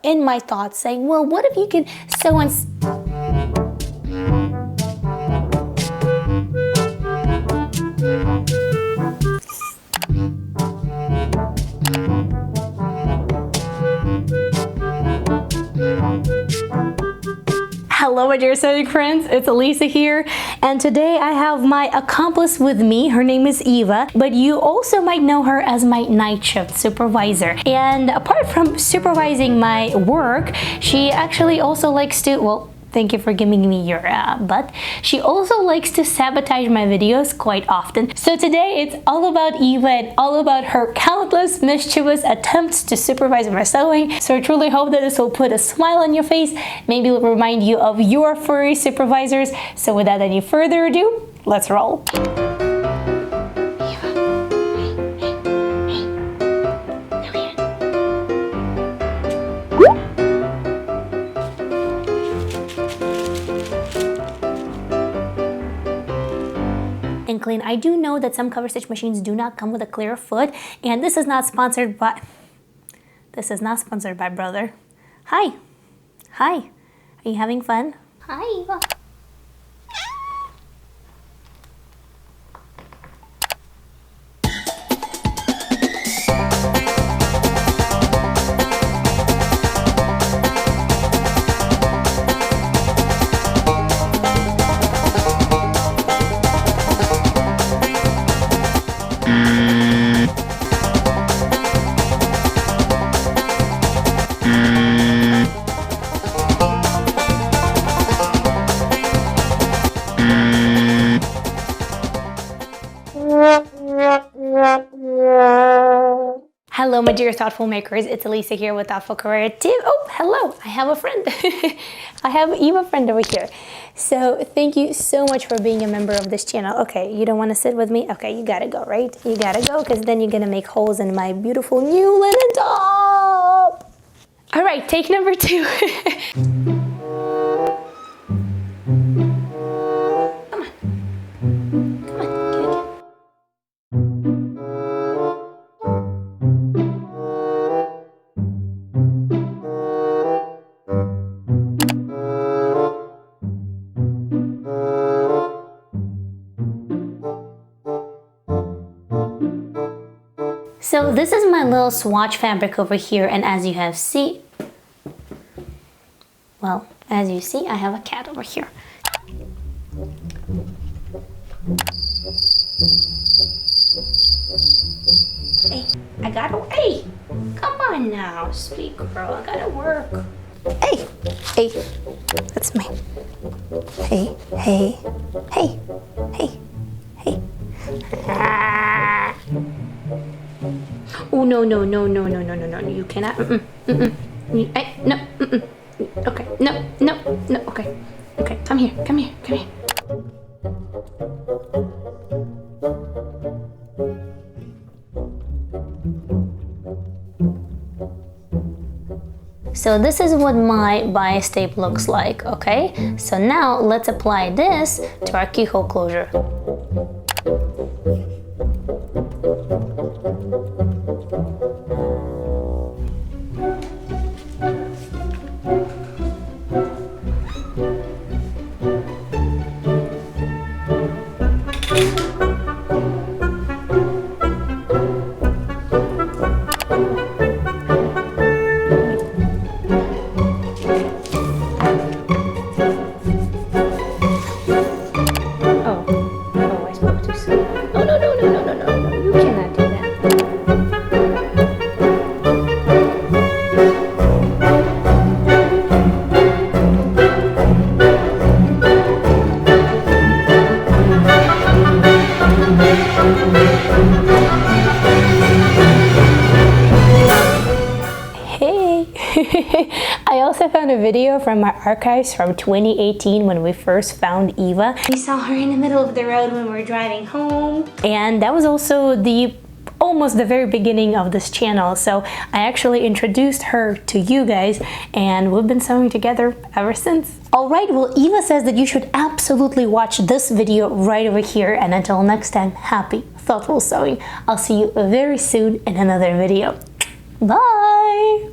in my thoughts saying, well, what if you can sew and... Hello my dear sewing friends, it's Alisa here, and today I have my accomplice with me. Her name is Eva, but you also might know her as my night shift supervisor. And apart from supervising my work, she actually also likes to, well, thank you for giving me your butt. She also likes to sabotage my videos quite often. So today it's all about Eva and all about her countless mischievous attempts to supervise my sewing. So I truly hope that this will put a smile on your face. Maybe it'll remind you of your furry supervisors. So without any further ado, let's roll. And clean. I do know that some cover stitch machines do not come with a clear foot, and this is not sponsored by brother. Hi. Are you having fun? Hi. Hello my dear thoughtful makers, it's Alisa here with Thoughtful Creative. Oh, hello, I have a friend. I have Eva friend over here. So thank you so much for being a member of this channel. Okay, you don't want to sit with me? Okay, you gotta go, right? You gotta go, because then you're gonna make holes in my beautiful new linen top. All right, take number 2. So this is my little swatch fabric over here, and as you see, I have a cat over here. Hey, come on now, sweet girl, I gotta work. Hey, that's me. Hey. Oh, no, you cannot, Hey, no, Okay, no, okay, come here. So this is what my bias tape looks like, okay? So now let's apply this to our keyhole closure. I also found a video from my archives from 2018 when we first found Eva. We saw her in the middle of the road when we were driving home. And that was also almost the very beginning of this channel. So I actually introduced her to you guys, and we've been sewing together ever since. Alright, well, Eva says that you should absolutely watch this video right over here. And until next time, happy, thoughtful sewing. I'll see you very soon in another video. Bye!